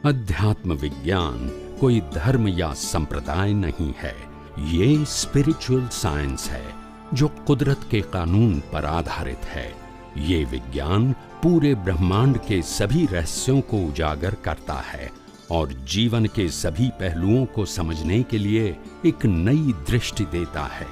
अध्यात्म विज्ञान कोई धर्म या संप्रदाय नहीं है, ये स्पिरिचुअल साइंस है जो कुदरत के कानून पर आधारित है। ये विज्ञान पूरे ब्रह्मांड के सभी रहस्यों को उजागर करता है और जीवन के सभी पहलुओं को समझने के लिए एक नई दृष्टि देता है।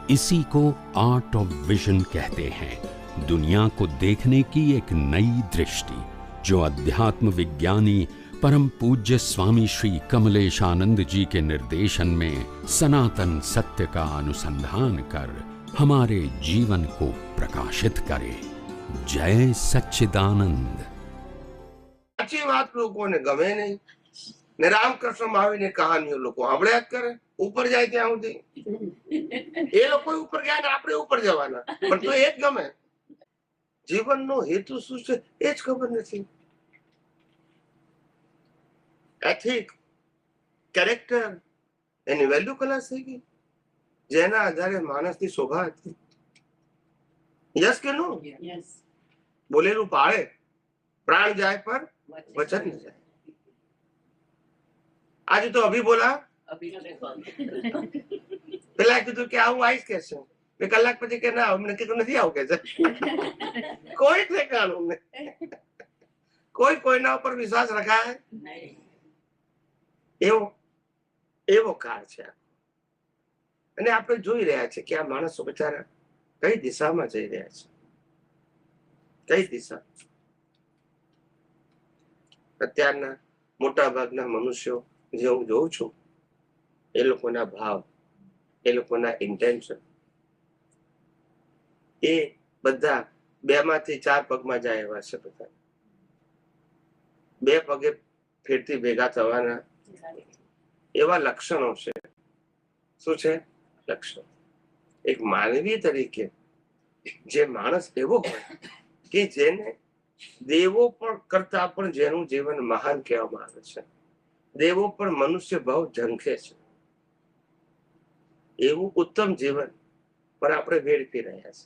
इसी को आर्ट ऑफ विजन कहते हैं, दुनिया को देखने की एक नई दृष्टि, जो अध्यात्म विज्ञानी परम पूज्य स्वामी श्री कमलेशानंद जी के निर्देशन में सनातन सत्य का अनुसंधान कर हमारे जीवन को प्रकाशित करे। जय सच्चिदानंद। अच्छी बात लोगों ने गमे नहीं ने रामकृष्ण महावीर ने कहानियों लोग सांभळ्या ज करे, ऊपर जाए ત્યાં સુધી એ લોકો ઉપર ગયા ને આપણે ઉપર જવાના, પણ તો એ જ ગમે। જીવનનો હેતુ શું છે એ જ ખબર નથી। એથિક, કેરેક્ટર, એની વેલ્યુ ખલાસ થઈ ગઈ, જેના આધારે માણસની શોભા હતી। યસ કે નો? બોલેલું પાળે, પ્રાણ જાય પર વચન ન જાય। આજે તો અભી બોલા, પેલા કીધું કે આવું આવીશ કે છે, બે કલાક પછી કે ના અમને કીધું નથી આવું કે છે। કોઈ ઠેકાણું નહીં, કોઈ કોઈના ઉપર વિશ્વાસ રખાય એવો કાળ છે। અને આપણે જોઈ રહ્યા છે કે આ માણસો બચારા કઈ દિશામાં જઈ રહ્યા છે, કઈ દિશા। અત્યારના મોટા ભાગના મનુષ્યો જે હું જોઉં છું, એ લોકોના ભાવ, એ લોકોના ઇન્ટેન્શન, એ બધા 2 માંથી 4 પગમાં જાય એવા છે। બધા 2 પગે ફેરથી ભેગા થવાના એવા લક્ષણો છે। શું છે લક્ષણ? એક માનવી તરીકે જે માણસ એવો હોય કે જેને દેવો પણ કરતા પણ જેનું જીવન મહાન કહેવામાં આવે છે, દેવો પણ મનુષ્ય ભાવ ઝંખે છે, એવું ઉત્તમ જીવન પર આપણે વેડફી રહ્યા છે।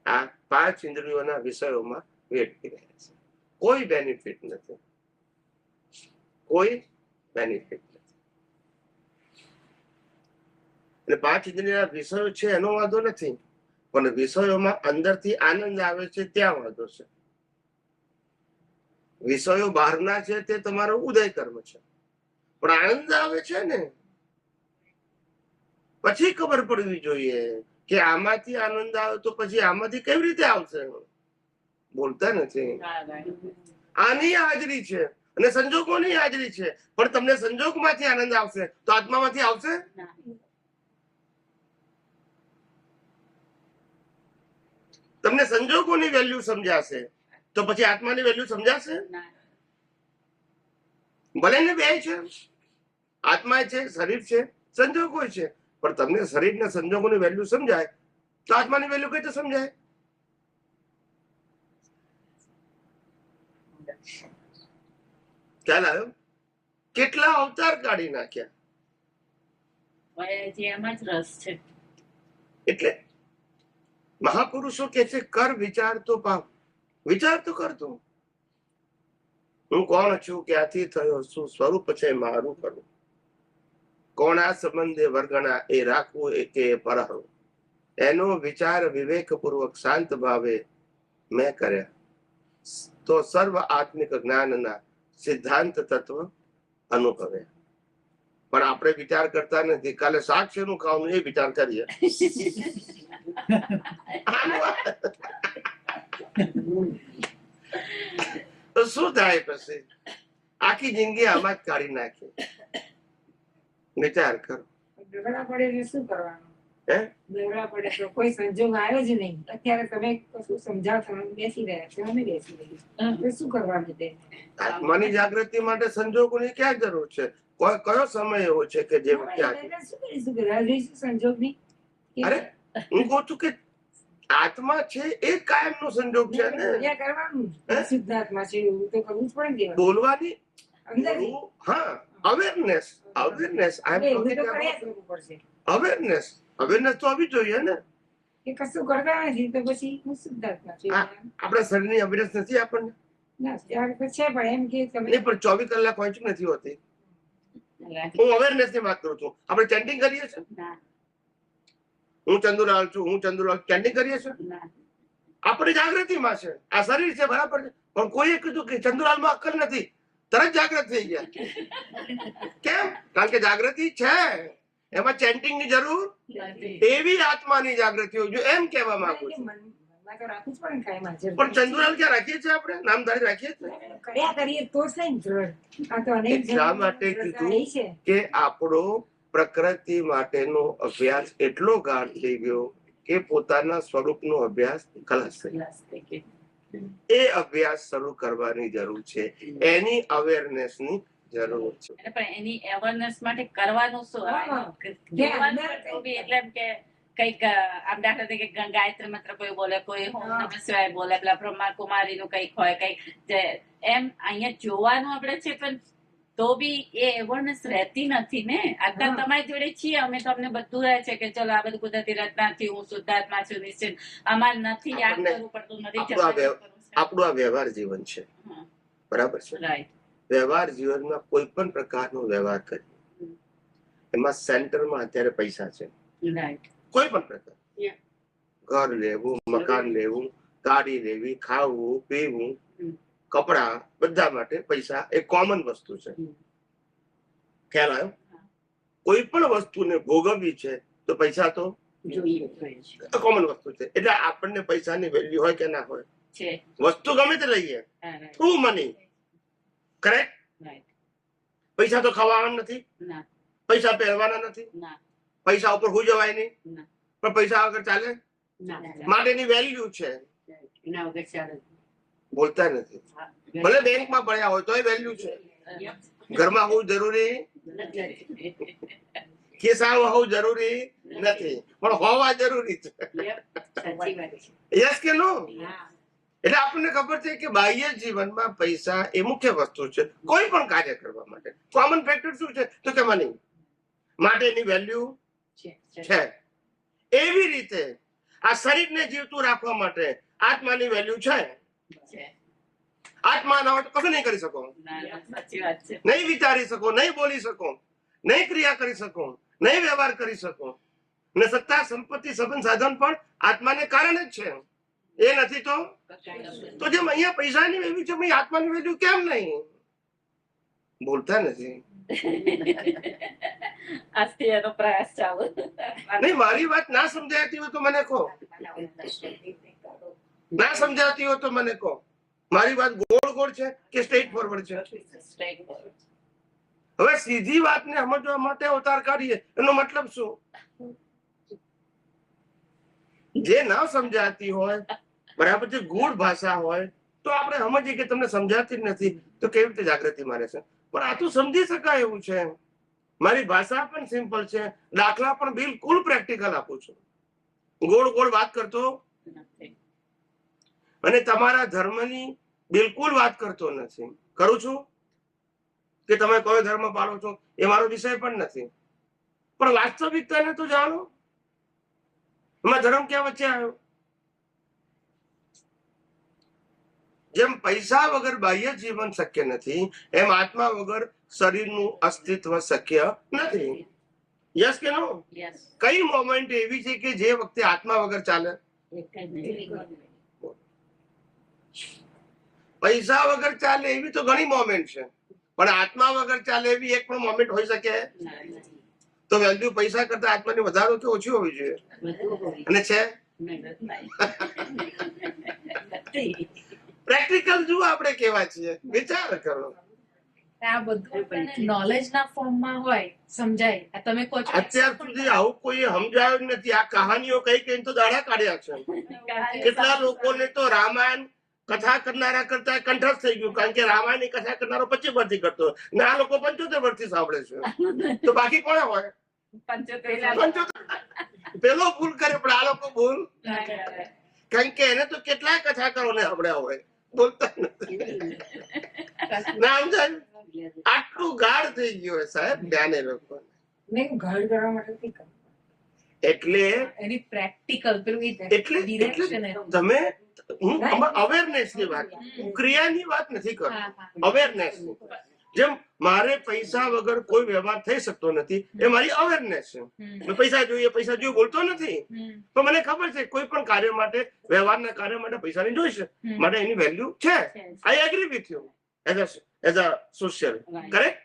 આ 5 ઇન્દ્રિયોના વિષયોમાં વેડફી રહ્યા છે। કોઈ બેનિફિટ નથી, કોઈ બેનિફિટ નથી। એટલે 5 ઇન્દ્રિયોના વિષયો છે એનો વાંધો નથી, પણ વિષયોમાં અંદરથી આનંદ આવે છે ત્યાં વાંધો છે। વિષયો બહારના છે તે તમારો ઉદય કર્મ છે, પણ આનંદ આવે છે ને પછી ખબર પડવી જોઈએ કે આમાંથી આનંદ આવે તો પછી આમાંથી કેવી રીતે આવશે। બોલતા નથી। આની હાજરી છે અને સંજોગોની હાજરી છે, પણ તમને સંજોગમાંથી આનંદ આવશે તો આત્મામાંથી આવશે? તમને સંજોગોની વેલ્યુ સમજાશે તો પછી આત્માની વેલ્યુ સમજાશે? ભલે ને બે છે, આત્મા છે, શરીર છે, સંજોગો છે, પણ તમને શરીરના સંજોગોની વેલ્યુ સમજાય તો આત્માની વેલ્યુ કઈ રીતે સમજાય? ખ્યાલ આવ્યો? કેટલા અવતાર કાઢી નાખ્યા। એટલે મહાપુરુષો કે છે કર વિચાર તો પાપ। વિચાર તો કરતો હું કોણ છું, ક્યાંથી થયો, શું સ્વરૂપ છે મારું, કરું કોણ, આ સંબંધે વર્ગણા એ રાખવું એ કે પરહરું, એનો વિચાર વિવેક પૂર્વક શાંત ભાવે મેં કર્યા તો સર્વ આત્મિક જ્ઞાનના સિદ્ધાંત તત્વ અનુભવે। પણ આપણે વિચાર કરતા નથી, કાલે શાક શેનું ખાવાનું એ વિચાર કરીએ તો શું થાય? પછી આખી જિંદગી આમાં જ કાઢી નાખી। વિચાર કરો। દોડા પડે શું કરવાનું? દોડા પડે તો કોઈ સંજોગ આવ્યો જ નહીં, અત્યારે તમે કશું સમજાવતા બેસી રહ્યા છો, અમે બેસી રહી, શું કરવાનું? તે આત્માની જાગૃતિ માટે સંજોગોની ક્યાં જરૂર છે? કયો સમય એવો છે કે જે સંજોગ નહીં? અરે હું કહું છું કે આત્મા છે એ કાયમ નો સંજોગ છે ને, કરવાનું શુદ્ધાત્મા છે એવું તો કરવું જ પડે ને, બોલવાની હા અવેરનેસ તો આવી જોઈએ ને। કશું કરતા નથી તો પછી હું શુદ્ધાત્મા છું। આપણા શરીરની અવેરનેસ નથી આપણને? ના ત્યારે તો છે પણ એમ કે તમે નહીં, પણ 24 કલાક હોય છે નથી હોતી. હું અવેરનેસ ની વાત કરું છું. આપણે ચેન્ટિંગ કરીએ છીએ, હું ચંદુલાલ છું, હું ચંદુલાલ, ચેન્ટિંગ કરીએ છીએ. આપણે જાગૃતિમાં છે, આ શરીર છે બરાબર છે, પણ કોઈએ કીધું કે ચંદુલાલમાં અક્કલ નથી, તરત જાગૃત થઈ ગયા. કેમ? કારણ કે જાગૃતિ છે, એમાં ચેન્ટિંગ ની જરૂર એવી આત્માની જાગૃતિ હોય, જો એમ કહેવા માંગુ છું. મનમાં તો રાખવું જ પડે ને કાંઈ હાજર. પણ ચંદુલાલ ક્યાં રાખીએ છીએ આપણે? નામધારી રાખીએ છીએ. કર્યા કરીએ તો છે ને દ્રઢ. આ તો અનેક એટલા માટે દ્રઢતા કીધું એ છે. કે આપણો પ્રકૃતિ માટેનો અભ્યાસ એટલો ગાઢ થઈ ગયો કે પોતાના સ્વરૂપનો અભ્યાસ ખલાસ થઈ ગયો. એ અભ્યાસ શરૂ કરવાની જરૂર છે, એની અવેરનેસ ની જરૂર છે. પણ એની અવેરનેસ માટે કરવાનું શું? હા. જોવાનું તો બી એટલે એમ કે કઈક આમ દાખલા તરીકે ગાયત્રી મંત્ર કોઈ બોલે, કોઈ ઓમ નમઃ શિવાય બોલે, પેલા બ્રહ્મા કુમારી નું કઈક હોય, કઈક એમ અહીંયા જોવાનું આપણે છે, પણ તો બી એ અવેરનેસ રહેતી નથી ને. અત્યારે તમારી જોડે છીએ અમે, તો અમને બધું રહે છે કે ચલો આ બધું કુદરતી રચનાથી હું શુદ્ધાત્મા છું, નિશ્ચિત. અમારે નથી યાદ કરવું પડતું, નથી. આપણું આ વ્યવહાર જીવન છે, બરાબર છે. રાઈટ. વ્યવહાર જીવનમાં કોઈ પણ પ્રકારનો વ્યવહાર કરીએ, એમાં સેન્ટરમાં અત્યારે પૈસા છે. રાઈટ. કોઈ પણ પ્રકાર, ઘર લેવું, મકાન લેવું, ગાડી લેવી, ખાવું પીવું, કપડા, બધા માટે પૈસા એક કોમન વસ્તુ છે. ખ્યાલ આવ્યો? કોઈ પણ વસ્તુને ભોગવવી છે તો પૈસા તો કોમન વસ્તુ છે. એટલે આપણને પૈસાની વેલ્યુ હોય કે ના હોય, વસ્તુ ગમે તે લઈએ, થ્રુ મની, કરેક્ટ. પૈસા તો ખવાના નથી, પૈસા પહેરવાના નથી, પૈસા ઉપર હું જવાય નહીં, પણ પૈસા વગર ચાલે માટેની વેલ્યુ છે. બોલતા નથી. ભલે બેંકમાં પડ્યા હોય તોય વેલ્યુ છે. ઘરમાં હોવું જરૂરી, ખિસ્સામાં હોવું જરૂરી નથી, પણ હોવા જરૂરી છે. યસ કે નો? એટલે આપણને ખબર છે કે બાહ્ય જીવનમાં પૈસા એ મુખ્ય વસ્તુ છે કોઈ પણ કાર્ય કરવા માટે. કોમન ફેક્ટર શું છે તો કે મની માટેની વેલ્યુ છે. એવી રીતે આ શરીરને જીવતું રાખવા માટે આત્માની વેલ્યુ છે. આત્મા ના હોય તો કશું નહીં કરી શકો, નહીં વિચારી શકો, નહીં બોલી શકો, નહીં ક્રિયા કરી શકો, નહીં વ્યવહાર કરી શકો. ને સત્તા, સંપત્તિ, સંબંધ, સાધન પણ આત્માને કારણે જ છે. એ નથી તો જેમ અહીંયા પૈસાની વેલ્યુ છે, આત્માની વેલ્યુ કેમ નહીં? બોલતા નથી. નહીં, મારી વાત ના સમજાતી હોય તો મને કહો, ના સમજાતી હોય તો મને કહો. મારી વાત ગોળ ગોળ છે કે સ્ટ્રેટ ફોરવર્ડ છે? હવે સીધી વાતને સમજવા માટે અવતાર કાઢીએ, એનો મતલબ શું? જે ના સમજાતી હોય, બરાબર છે, ગૂઢ ભાષા હોય તો આપણે સમજીએ કે તમને સમજાતી જ નથી, તો કેવી રીતે જાગૃતિ મારે છે? પણ આ તો સમજી શકાય એવું છે. મારી ભાષા પણ સિમ્પલ છે, દાખલા પણ બિલકુલ પ્રેક્ટિકલ આપું છું, ગોળ ગોળ વાત કરતો અને તમારા ધર્મની બિલકુલ વાત કરતો નથી. કરું છું કે તમે કયો ધર્મ પાળો છો એ મારો વિષય પણ નથી, પણ વાસ્તવિકતાને તો જાણો. એમાં ધર્મ ક્યાં વચ્ચે આવ્યો? જેમ પૈસા વગર બાહ્ય જીવન શક્ય નથી, એમ આત્મા વગર શરીરનું અસ્તિત્વ શક્ય નથી. યસ કે નો? કઈ મોમેન્ટ એવી છે કે જે વખતે આત્મા વગર ચાલે? પૈસા વગર ચાલે એવી તો ઘણી મોમેન્ટ છે, પણ આત્મા વગર ચાલે એવી એક પણ મોમેન્ટ હોઈ શકે? તો વેલ્યુ પૈસા કરતા આત્માની વધારો કે ઓછી હોવી જોઈએ? અને છે પ્રેક્ટિકલ જુઓ આપણે કેવા છીએ, વિચાર કરો. આ બધું નોલેજ ના ફોર્મમાં હોય, સમજાય. તમે કહો છો અત્યાર સુધી આવું કોઈ સમજાયું નથી. આ કહાનીઓ કઈ કઈ તો દાડા કાઢ્યા છે. કેટલા લોકોને તો રામાયણ કથા કરનારા કરતા કંઠસ્થ થઈ ગયું, કારણ કે રામાયણ ની કથા કરનારો 25 વર્ષથી કરતો ને આ લોકો 75 વર્ષથી સાંભળે છે. તો બાકી કોણ હોય? 75. પેલો ભૂલ કરે, પણ આ લોકો ભૂલ, કારણ કે એને તો કેટલાય કથા કરો ને સાંભળ્યા હોય, બોલતા નથી. નામ જાય આટલું ગાઢ થઈ ગયું હોય સાહેબ જ્ઞાને લોકો. એટલે તમે હું અવેરનેસ ની વાત, હું ક્રિયાની વાત નથી કરતો, અવેરનેસ. જેમ મારે પૈસા વગર કોઈ વ્યવહાર થઈ શકતો નથી, એ મારી અવેરનેસ છે. મેં પૈસા જોઈએ બોલતો નથી, તો મને ખબર છે કોઈ પણ કાર્ય માટે, વ્યવહારના કાર્ય માટે પૈસાની જોઈશે, માટે એની વેલ્યુ છે. I agree with you as a social, correct.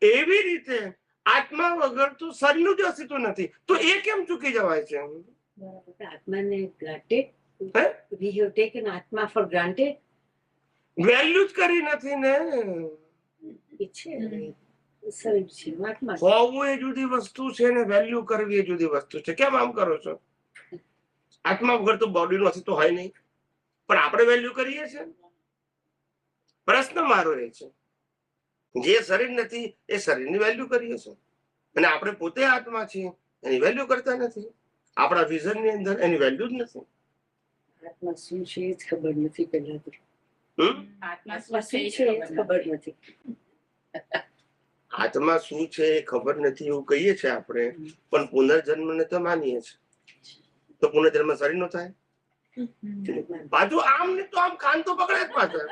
એવી રીતે આત્મા વગર તો શરીરનું જ અસ્તિત્વ નથી, તો એ કેમ ચૂકી જવાય છે? આત્માને granted. We have taken Atma for granted. Value જ કરી નથી ને. એ છે શરીર છે, આત્મા છે. હોવું એ જુદી વસ્તુ છે ને વેલ્યુ કરવી એ જુદી વસ્તુ છે. કેમ આમ કરો છો? આત્મા વગર તો બોડીનું અસ્તિત્વ હોય નહીં, પણ આપણે વેલ્યુ કરીએ છીએ. પ્રશ્ન મારો એ છે, જે શરીર નથી એ શરીરની વેલ્યુ કરીએ છીએ, અને આપણે પોતે આત્મા છીએ એની વેલ્યુ કરતા નથી. આપણા વિઝન ની અંદર એની વેલ્યુ જ નથી. આત્મા શું છે એ જ ખબર નથી પહેલા તો. આત્મા આત્મા શું છે એ જ ખબર નથી. આત્મા શું છે એ ખબર નથી એવું કહીએ છીએ આપણે, પણ પુનર્જન્મને તો માનીએ છીએ. તો પુનર્જન્મ શરીર નો થાય? પાછું આમ ને તો આમ કાન તો પકડે જ પાછળ.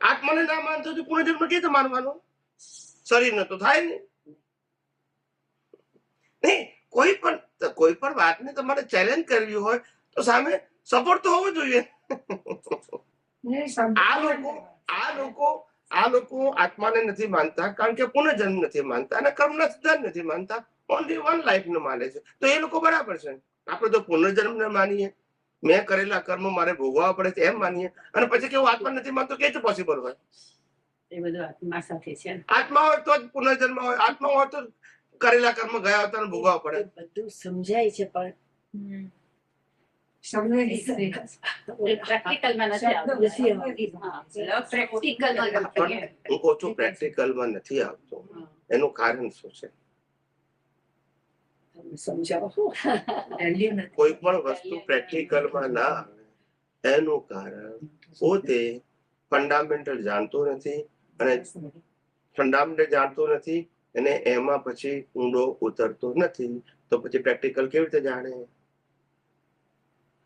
આત્માને ના માનતો તો પુનર્જન્મ કેવી રીતે માનવાનો? શરીર ને તો થાય નહીં. કોઈ પણ વાતને તમારે ચેલેન્જ કરવી હોય તો સામે સપોર્ટ તો હોવો જોઈએ. આ લોકો આત્માને નથી માનતા કારણ કે પુનર્જન્મ નથી માનતા અને કર્મના સિદ્ધાંત નથી માનતા, ઓનલી વન લાઈફ ને માને છે. તો એ લોકો બરાબર છે. આપણે તો પુનર્જન્મ ને માનીએ, મેં કરેલા કર્મ મારે ભોગવવા પડે છે એમ માનીએ, અને પછી કેવું આત્મા નથી માનતો કે પોસિબલ હોય? એ બધું આત્મા સાથે છે. આત્મા હોય તો જ પુનર્જન્મ હોય, આત્મા હોય તો કરેલા કર્મ ગયા હોતા ભોગવવા પડે. બધું સમજાય છે પણ પ્રેક્ટિકલમાં નથી આવતું. હું કહું છું પ્રેક્ટિકલમાં નથી આવતો. એનું કારણ શું છે? સમજાવો. કોઈ પણ વસ્તુ પ્રેક્ટિકલમાં ના આવે એનું કારણ પોતે ફંડામેન્ટલ જાણતો નથી, અને ફંડામેન્ટલ જાણતો નથી અને એમાં પછી ઊંડો ઉતરતો નથી, તો પછી પ્રેક્ટિકલ કેવી રીતે જાણે?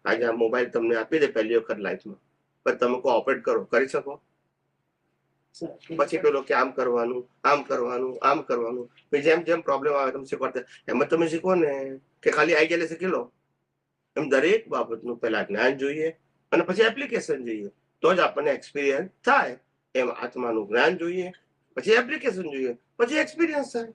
આજે આ મોબાઈલ તમને આપી દે પહેલી વખત લાઈફમાં, પણ તમે કોઈ ઓપરેટ કરો, કરી શકો? પછી પેલો કે આમ કરવાનું, આમ કરવાનું, આમ કરવાનું, જેમ જેમ પ્રોબ્લેમ આવે તમે શીખવાડતા, એમાં તમે શીખો ને કે ખાલી આવી ગયેલે શીખી લો. એમ દરેક બાબતનું પહેલા જ્ઞાન જોઈએ અને પછી એપ્લિકેશન જોઈએ, તો જ આપણને એક્સપિરિયન્સ થાય. એમ આત્માનું જ્ઞાન જોઈએ, પછી એપ્લિકેશન જોઈએ, પછી એક્સપિરિયન્સ થાય.